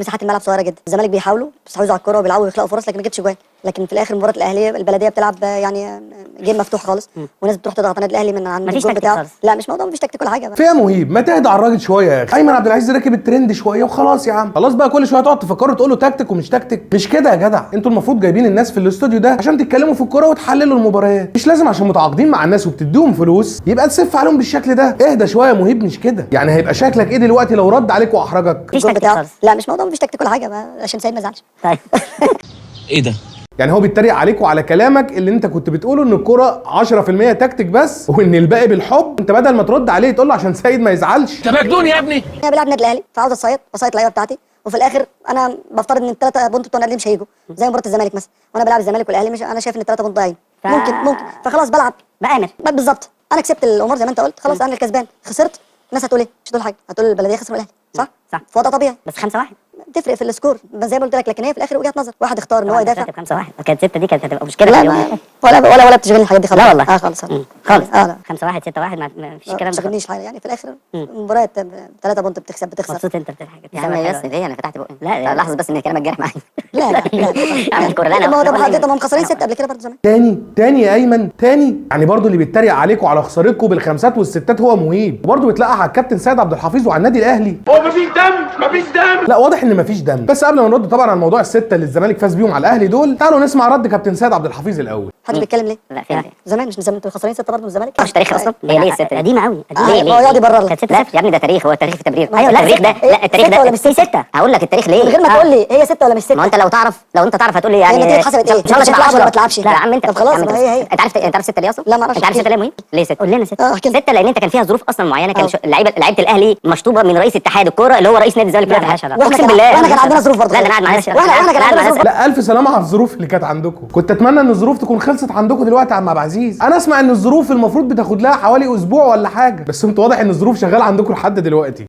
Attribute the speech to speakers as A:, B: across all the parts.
A: مساحات الملعب صغيره جدا. الزمالك بيحاولوا بيستحوذوا على الكره وبيلعبوا ويخلقوا فرص لكن ما جبتش جوان. لكن في الاخر مباراه الاهليه البلديه بتلعب يعني جيم مفتوح خالص والناس بتروح تضغط على النادي الاهلي من عند الجون بتاعه. لا مش موضوع مفيش تكتيك ولا حاجه.
B: فيها مهيب ما تهدى على الراجل شويه يا اخي. ايمن عبد العزيز راكب الترند شويه وخلاص يا عم. خلاص بقى كل شويه تقعد تفكروا تقول له تكتيك ومش تكتيك. مش كده يا جدع. انتوا المفروض جايبين الناس في الاستوديو ده عشان تتكلموا في الكوره وتحللوا المباريات. مش لازم عشان متعاقدين مع الناس وبتديهم فلوس يبقى تسف عليهم بالشكل ده. اهدى شويه مهيب. مش كده يعني. هيبقى شكلك ايه دلوقتي لو رد عليك واحرجك؟
A: مفيش تكتيك خالص. لا مش موضوع مفيش تكتيك ولا حاجه عشان سيد ما يزعلش. طيب
C: ايه ده؟
B: يعني هو بيتريق عليك وعلى كلامك اللي انت كنت بتقوله ان الكوره 10% تكتيك بس وان الباقي بالحب. انت بدل ما ترد عليه تقول له عشان سيد ما يزعلش.
C: انت مجنون يا ابني.
A: انا بلعب النادي الاهلي فعاوز اصيط اللعيبه بتاعتي وفي الاخر انا بفترض ان الثلاثه بونت بتوع النادي مش هيجوا زي مباراه الزمالك مثلا وانا بلعب الزمالك والاهلي مش انا شايف ان الثلاثه بونت ضايعين. ممكن فخلاص بلعب بامر بالظبط. انا كسبت الامور زي ما انت قلت خلاص. انا الكسبان. خسرت الناس هتقول ايه؟ مش هتقول حاجه. هتقول البلديه خسروا الاهلي صح في وضع طبيعي بس 5-1 تفرق في السكور زي ما قلت لك. لكن هي في الاخر وجهه نظر. واحد اختار ان هو يدافع
D: 5-1 كانت 6 دي كانت هتبقى مشكله.
A: لا ولا بتشغلني الحاجات دي خالص.
D: لا والله
A: خالص
D: خالص.
A: لا
D: 5-1 6-1 ما فيش الكلام ده.
A: ما تشغلنيش حاجه يعني في الاخر المباريات 3 بونت بتخسر.
D: مبسوط انت بتضحك
E: يا عم بس ليه انا فتحت بقي؟
D: لا
E: لاحظ بس ان كلامك جارح معايا.
A: لا ما هو ده حضرتك هم مخسرين 6 قبل كده برضه زمان.
B: تاني يا ايمن تاني. يعني برضه اللي بيتريق عليكم وعلى خسارتكم بالخمسات والستات هو مهيب. وبرضه بيتلقح على الكابتن سيد عبد الحفيظ وعلى النادي الاهلي.
C: هو مفيش دم.
B: لا واضح ان مفيش دم. بس قبل ما نرد طبعا على موضوع السته اللي الزمالك فاز بيهم على الاهلي دول تعالوا نسمع رد كابتن سيد عبد الحفيظ الاول.
A: محدش بيتكلم ليه؟
D: لا فين
A: زمان مش انتوا خسرانين 6 برضه من الزمالك.
E: مش تاريخ اصلا. هي ليه 6
D: قديمه قوي.
A: هو يقعد يبرر لك.
D: كانت 6-0
E: يا ابني ده تاريخ. هو التاريخ في تبرير.
D: ايوه
E: التاريخ ده لا التاريخ ده
A: ولا مش 6
E: هقول لك التاريخ ليه
A: من غير ما تقول لي هي 6 ولا مش 6.
E: ما انت لو انت تعرف هتقول لي يعني
A: النتيجه اتحسبت ايه؟
E: ان شاء الله
A: تلعب ولا ما تلعبش؟
E: لا يا عم انت
A: طب خلاص ما هي
E: انت عارف 6 ليه اصلا؟
A: لا ما اعرفش.
E: انت عارف 6 ليه مهم؟ ليه 6؟
D: قول لنا 6.
E: 6 لان انت كان فيها ظروف اصلا معينه. كان لعيبه الاهلي مشطوبه من رئيس اتحاد الكوره اللي هو رئيس نادي الزمالك.
A: اقسم بالله واحنا كان عندنا ظروف برضه.
E: لا انا قاعد مع ناس.
A: واحنا كان عندنا ظروف.
B: لا الف سلامه على الظروف اللي كانت عندكم. كنت اتمنى ان الظروف تكون خلصت عندكم دلوقتي يا عم عبد العزيز. انا اسمع ان الظروف المفروض بتاخد لها حوالي اسبوع ولا حاجه. بس انتوا واضح ان الظروف شغاله عندكم لحد دلوقتي.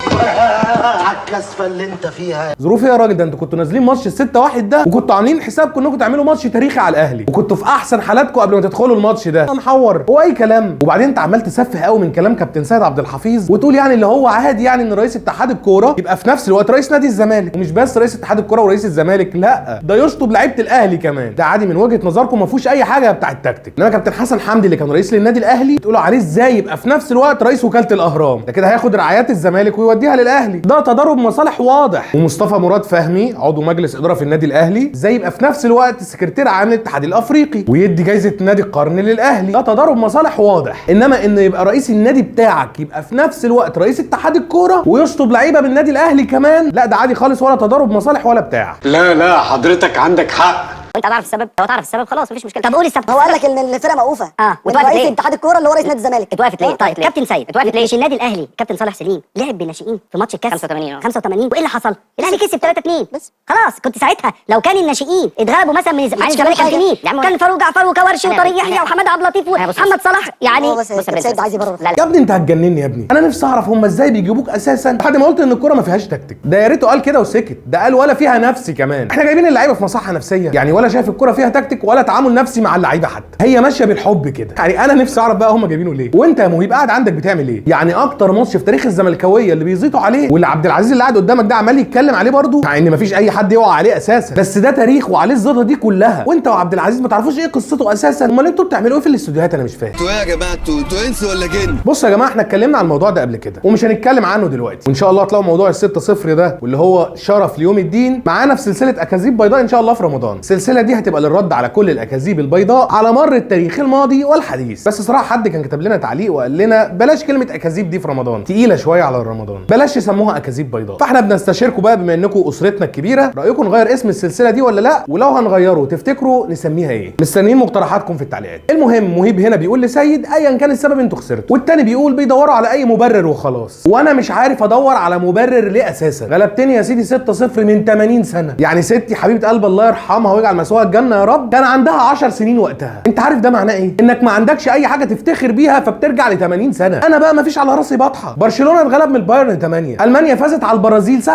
F: على الكسفه اللي انت فيها.
B: ظروف ايه يا راجل؟ ده انتوا كنتوا نازلين ماتش 6-1 ده وكنتوا عاملين حسابكم انكم تعملوا ماتش تاريخي على الاهلي وكنتوا في احسن حالاتكم قبل ما تدخلوا الماتش ده. محور هو اي كلام. وبعدين انت عمال تسفه قوي من كلام كابتن سيد عبد الحفيظ وتقول يعني اللي هو عادي يعني ان رئيس اتحاد الكوره يبقى في نفس الوقت رئيس نادي الزمالك. ومش بس رئيس اتحاد الكوره ورئيس الزمالك، لا ده يشطب لعيبه الاهلي كمان. ده عادي من وجهه نظركم ما فيهوش اي حاجه بتاع التكتيك. انما كابتن حسن حمدي اللي كان رئيس للنادي الاهلي تقولوا عليه ازاي يبقى في نفس الوقت رئيس وكاله الاهرام؟ ده كده هياخد رعايات الزمالك ويوديها للاهلي. ده تضارب مصالح واضح. ومصطفى مراد فهمي عضو مجلس اداره في النادي الاهلي ازاي يبقى في نفس الوقت سكرتير عام الاتحاد الافريقي ويدي جايزه نادي القرن للاهلي؟ ده تضارب مصالح واضح. انما ان يبقى رئيس النادي بتاعك يبقى في نفس الوقت رئيس اتحاد الكوره ويشطب لعيبه من النادي الاهلي كمان، لا ده عادي خالص ولا تضارب مصالح ولا بتاع.
G: لا حضرتك عندك حق.
E: وانت تعرف السبب. لو تعرف السبب خلاص مفيش مشكله.
D: طب قول السبب.
A: هو قال لك ان الفرقه موقوفه.
E: واتوقفت
A: رئيس
E: ليه؟
A: اتحاد الكوره اللي هو رئيس نادي الزمالك
E: اتوقفت ليه؟
D: طيب كابتن سيد
E: اتوقفت ليه؟
D: مش النادي الاهلي كابتن صالح سليم لعب بالناشئين في ماتش الكاس
E: 85
D: وايه اللي حصل؟ الاهلي كسب 3-2
A: بس
D: خلاص. كنت ساعتها لو كان الناشئين اتغلبوا مثلا من الزمالك كان في مين؟ كان فاروق جعفر وكورشي وطارق يحيى وحماد عبد اللطيف ومحمد صلاح يعني.
A: بس سيد عايز يبرر.
B: يا ابني انت هتجنني يا ابني. انا نفسي اعرف هم ازاي بيجيبوك اساسا لحد ما قلت ان الكوره ما فيهاش تكتيك. ده يا ريته قال كده وسكت. ده قال ولا فيها نفسي كمان. احنا جايبين اللعيبه في مصحه نفسيه يعني ولا شايف الكوره فيها تكتيك ولا تعامل نفسي مع اللعيبه حتى. هي ماشيه بالحب كده. يعني انا نفسي اعرف بقى هم جايبينه ليه. وانت يا مهيب قاعد عندك بتعمل ايه؟ يعني اكتر ماتش في تاريخ الزملكاويه اللي بيزيطوا عليه واللي عبد العزيز اللي قاعد قدامك ده عمال يتكلم عليه برضه مع ان مفيش اي حد يقع عليه اساسا. بس ده تاريخ وعليه الزيطه دي كلها وانت وعبد العزيز ما تعرفوش ايه قصته اساسا. امال انتوا بتعملوا ايه في الاستوديوهات؟ انا مش فاهم.
F: انتوا ايه يا جماعه؟ انتوا انس ولا جن؟
B: بصوا يا جماعه احنا اتكلمنا عن الموضوع ده قبل كده ومش هنتكلم عنه دلوقتي. وان شاء الله هتلاقوا موضوع ال6-0 ده واللي هو شرف ليوم الدين معانا في سلسله اكاذيب بيضاء ان شاء الله في رمضان. السلسله دي هتبقى للرد على كل الاكاذيب البيضاء على مر التاريخ الماضي والحديث. بس صراحه حد كان كتب لنا تعليق وقال لنا بلاش كلمه اكاذيب دي في رمضان، تقيله شويه على رمضان، بلاش يسموها اكاذيب بيضاء. فاحنا بنستشيركم بقى بما انكم اسرتنا الكبيره رايكم نغير اسم السلسله دي ولا لا؟ ولو هنغيره تفتكروا نسميها ايه؟ مستنيين مقترحاتكم في التعليقات. المهم مهيب هنا بيقول لسيد ايا كان السبب انتوا خسرتوا، والتاني بيقول بيدوروا على اي مبرر وخلاص. وانا مش عارف ادور على مبرر ليه اساسا. غلبتني يا سيدي 6-0 من 80 سنه. يعني ستي حبيبه قلب الله يرحمها ويجعل مسواها الجنه يا رب كان عندها 10 سنين وقتها. انت عارف ده معناه ايه؟ انك ما عندكش اي حاجه تفتخر بيها فبترجع ل 80 سنه. انا بقى ما فيش على راسي بطحه. برشلونه اتغلب من البايرن 8، المانيا فازت على البرازيل 7-1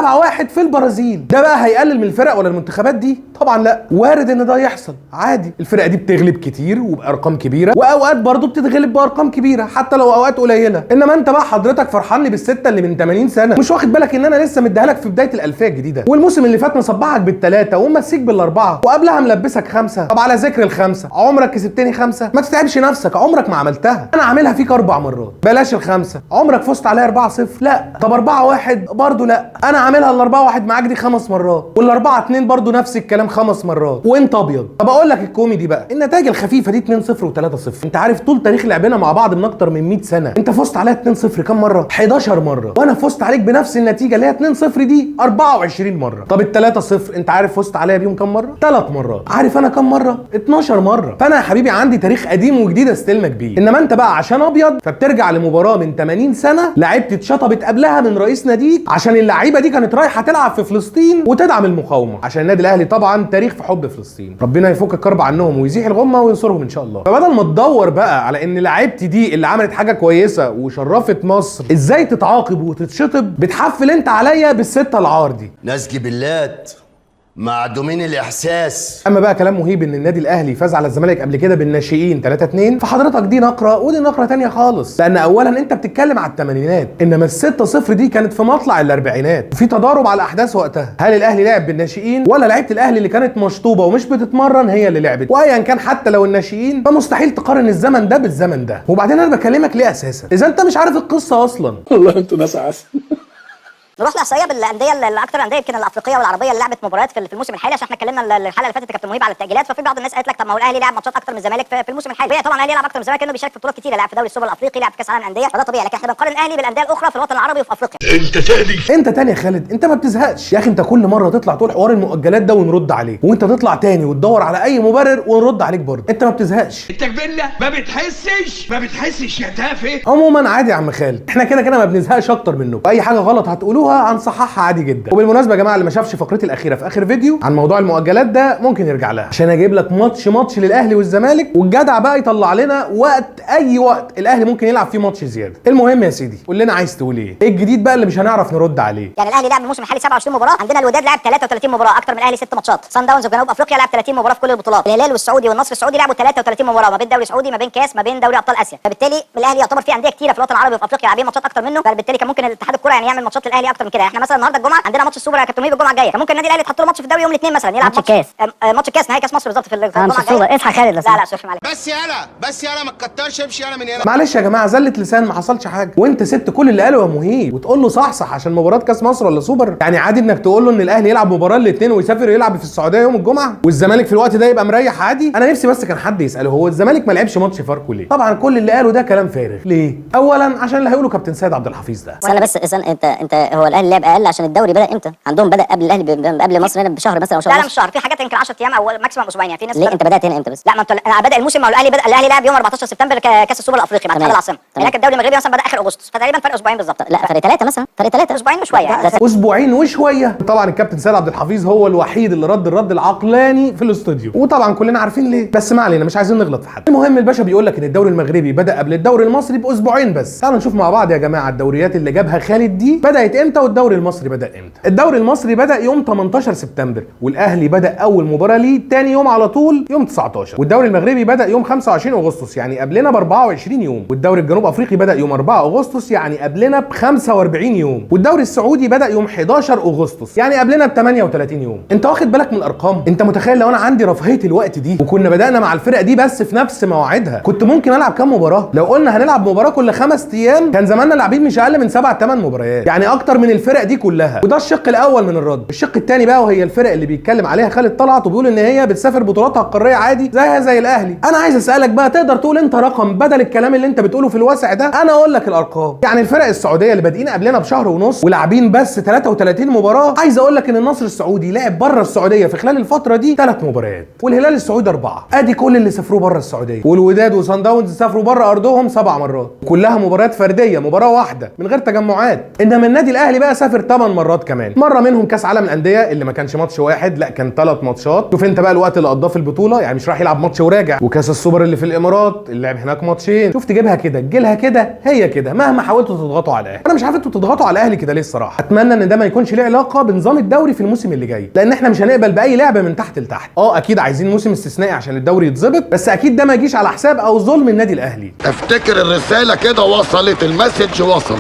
B: في البرازيل. ده بقى هيقلل من الفرق ولا المنتخبات دي؟ طبعا لا، وارد ان ده يحصل عادي. الفرقه دي بتغلب كتير وبارقام كبيره، واوقات برضو بتتغلب بارقام كبيره حتى لو اوقات قليله. انما انت بقى حضرتك فرحان لي بالسته اللي من 80 سنه، مش واخد بالك ان انا لسه مديها لك في بدايه الالفيه الجديده، والموسم اللي فات مصبحك بالثلاثه ومسيك بالاربعه، وقبلها ملبسك خمسه. طب على ذكر الخمسه، عمرك كسبتني خمسه؟ ما تتعبش نفسك، عمرك ما عملتها. انا عاملها فيك 4 مرات. بلاش الخمسه، عمرك فزت عليها 4-0؟ لا. طب 4-1 برضو لا. انا عاملها ال4-1 معاك دي 5 مرات، وال4-2 برضو نفس الكلام 5 مرات، وانت ابيض. طب اقول لك الكوميدي بقى، النتائج الخفيفه دي 2-0 و3-0. انت عارف طول تاريخ لعبنا مع بعض من اكتر من 100 سنه انت فزت عليها 2-0 كام مره؟ 11 مره، وانا فزت عليك بنفس النتيجه اللي هي 2-0 دي 24 مره. طب ال3-0 انت عارف فزت عليها بيهم كام مره؟ 3 مرات. عارف انا كام مره؟ 12 مره. فانا يا حبيبي عندي تاريخ قديم وجديد استلمك بيه. انما انت بقى عشان ابيض فبترجع لمباراه من 80 سنه لعبت اتشطبت قبلها من رئيس ناديك عشان اللعيبه دي كانت رايحه تلعب في فلسطين وتدعم المقاومه، عشان النادي الاهلي طبعا تاريخ في حب فلسطين. ربنا يفك الكرب عنهم ويزيح الغمه وينصرهم ان شاء الله. فبدل ما تدور بقى على ان لعيبتي دي اللي عملت حاجه كويسه وشرفت مصر ازاي تتعاقب وتتشطب، بتحفل انت عليا بالسته العار دي.
F: ناس جبلات معدومين الاحساس.
B: اما بقى كلام مهيب ان النادي الاهلي فاز على الزمالك قبل كده بالناشئين 3-2، فحضرتك دي نقره ودي نقره ثانيه خالص. لان اولا انت بتتكلم على الثمانينات، انما ال6-0 دي كانت في مطلع الاربعينات، وفي تضارب على الاحداث وقتها. هل الاهلي لعب بالناشئين ولا لعيبه الاهلي اللي كانت مشطوبه ومش بتتمرن هي اللي لعبت؟ وايا كان حتى لو الناشئين فمستحيل تقارن الزمن ده بالزمن ده. وبعدين انا بكلمك ليه اساسا اذا انت مش عارف القصه اصلا؟
C: والله انتوا ناس عسل.
D: نروح لاحصائيه بالانديه اللي اكتر الانديه يمكن الافريقيه والعربيه اللي لعبت مباريات في الموسم الحالي، عشان احنا اتكلمنا الحلقه اللي فاتت كابتن مهيب على التاجيلات، ففي بعض الناس قالت لك طب ما هو الاهلي لعب ماتشات اكتر من الزمالك في الموسم الحالي. طبعا الاهلي يلعب اكتر من الزمالك لانه بيشارك في بطولات كتيره، لعب في دوري السوبر الافريقي، لعب في كاس العالم للانديه، فده طبيعي. لكن احنا بنقارن الاهلي بالانديه الاخرى في الوطن العربي وفي افريقيا.
B: انت تاني يا خالد، انت ما بتزهقش يا اخي. انت كل مره تطلع تقول حوار المؤجلات ده ونرد عليه، وانت تطلع تاني وتدور على اي مبرر ونرد عليك برضه. انت ما بتزهقش.
C: انت كبلة ما بتحسش يا تافه.
B: عموما عادي يا عم خالد، احنا كده كده ما بنزهقش اكتر منكم. اي حاجه غلط هتقولوها هنصححها عادي جدا. وبالمناسبه يا جماعه اللي ما شافش فقرتي الاخيره في اخر فيديو عن موضوع المؤجلات ده ممكن يرجع لها، عشان اجيب لك ماتش للاهلي والزمالك، والجدع بقى يطلع لنا اي وقت الاهلي ممكن يلعب فيه ماتش زياده. المهم يا سيدي قول لنا عايز تقول ايه الجديد بقى اللي مش هنعرف نرد عليه.
D: يعني الاهلي لعب الموسم الحالي 27 مباراه، عندنا الوداد لعب 33 مباراه، اكتر من الاهلي 6 ماتشات. صن داونز وجنوب افريقيا لعب 30 مباراه في كل البطولات. الهلال والسعودي والنصر السعودي لعبوا 33 مباراه، ما بين دوري سعودي، ما بين كاس، ما بين دوري ابطال اسيا. فبالتالي الاهلي يعتبر فيه انديه كتيره في الوطن العربي وفي افريقيا لاعبين ماتشات اكتر منه، فبالتالي كان ممكن الاتحاد الكوره يعني يعمل ماتشات للاهلي اكتر من كده. احنا مثلا النهارده الجمعه عندنا ماتش السوبر يا كابتن مهيب الجمعه الجايه، فممكن النادي الاهلي يتحط له ماتش في الدوري يوم الاثنين مثلا، يلعب
E: ماتش الكاس.
D: ماتش الكاس نهائي كاس مصر بالظبط في الجمعه
E: السوبر. اصحى خالد.
D: لا سوري معلش.
F: بس يالا ما تكترش، امشي يالا من هنا.
B: معلش يا جماعه زله لسان، ما حصلش حاجه. وانت سبت كل اللي قاله يا مهيب وتقول له صح عشان مباراه كاس مصر ولا سوبر؟ يعني عادي انك تقول له ان الاهلي يلعب مباراه الاثنين ويسافر يلعب في السعوديه يوم الجمعه، والزمالك في الوقت ده يبقى مريح عادي؟ انا نفسي بس كان حد يساله هو الزمالك ما لعبش ماتش فاركو ليه؟ طبعا كل اللي قاله ده كلام فارغ. ليه؟ اولا عشان اللي هيقوله كابتن سيد عبد الحفيظ ده.
E: استنى انت هو الاهلي لعب اقل عشان الدوري بدا امتى؟ عندهم بدا قبل الاهلي قبل مصر هنا بشهر مثلا او شهر.
D: لا مش شهر، في حاجات يمكن 10 ايام او ماكسيمم اسبوعين. يعني في ناس
E: ليه انت بدات هنا امتى بس؟
D: لا ما انت انا بدا الموسم، ما هو الاهلي لعب يوم 14 سبتمبر كاس السوبر الافريقي مع اتحاد العاصمه. هناك الدوري المغربي مثلا بدا اخر اغسطس، فتقريبا فرق اسبوعين بالظبط.
E: لا فرق 3 مثلا، فرق 3
D: اسبوعين وشويه.
B: اسبوعين وشويه. طبعا الكابتن سيد عبد الحفيظ هو الوحيد اللي رد الرد العقلاني في الاستوديو، وطبعا كلنا عارفين ليه، بس ما علينا مش عايزين نغلط في حد. المهم الباشا بيقول لك ان الدوري المغربي بدا قبل الدوري المصري باسبوعين بس. تعالوا نشوف مع بعض يا جماعه الدوريات اللي جابها خالد دي بدات امتى والدوري المصري بدا امتى. الدوري المصري بدا يوم 18 سبتمبر، والاهلي بدا اول مباراه ليه تاني يوم على طول يوم 19، والدوري المغربي بدا يوم 25 اغسطس يعني قبلنا ب 24 يوم، والدوري الجنوب افريقي بدا يوم 4 اغسطس يعني قبلنا ب 45 يوم، والدوري السعودي بدا يوم 11 اغسطس يعني قبلنا ب 38 يوم. انت واخد بالك من الارقام؟ انت متخيل لو انا عندي رفاهيه الوقت دي وكنا بدانا مع الفرق دي بس في نفس مواعيدها كنت ممكن العب كام مباراه؟ لو قلنا هنلعب مباراه كل 5 ايام كان زماننا لاعبين مش اقل من 7-8 مباريات، يعني اكتر من الفرق دي كلها. وده الشق الاول من الرد. الشق الثاني بقى وهي الفرق اللي بيتكلم عليها خالد طلعت وبيقول ان هي بتسافر بطولاتها القاريه عادي زيها زي الاهلي. انا عايز اسالك بقى، تقدر تقول انت رقم بدل الكلام اللي انت بتقوله في الواسع ده؟ انا اقول لك الارقام. يعني الفرق السعوديه اللي بادئين قبلنا بشهر ونص ولاعبين بس 33 مباراه، عايز اقول لك ان النصر السعودي لعب بره السعوديه في خلال الفتره دي 3 مباريات، والهلال السعودي 4. ادي كل اللي سافروا بره السعوديه. والوداد وصن داونز سافروا بره ارضهم 7 مرات، كلها مباريات فرديه، مباراه واحده من غير تجمعات. انما النادي الاهلي الاهلي بقى سافر 8 مرات كمان، مره منهم كاس عالم الانديه اللي ما كانش ماتش واحد، لا كان 3 ماتشات. شوف انت بقى الوقت اللي قضاه في البطوله، يعني مش راح يلعب ماتش وراجع. وكاس السوبر اللي في الامارات اللي لعب هناك ماتشين. شوف تجيبها كده تجيلها كده، هي كده مهما حاولتوا تضغطوا على الاهلي. انا مش عارف انتوا تضغطوا على الاهلي كده ليه الصراحه. اتمنى ان ده ما يكونش ليه علاقه بنظام الدوري في الموسم اللي جاي، لان احنا مش هنقبل باي لعبه من تحت لتحت. اكيد عايزين موسم استثنائي عشان الدوري يتظبط، بس اكيد ده ما يجيش على حساب او ظلم النادي الاهلي.
H: افتكر الرساله كده وصلت، المسج وصل.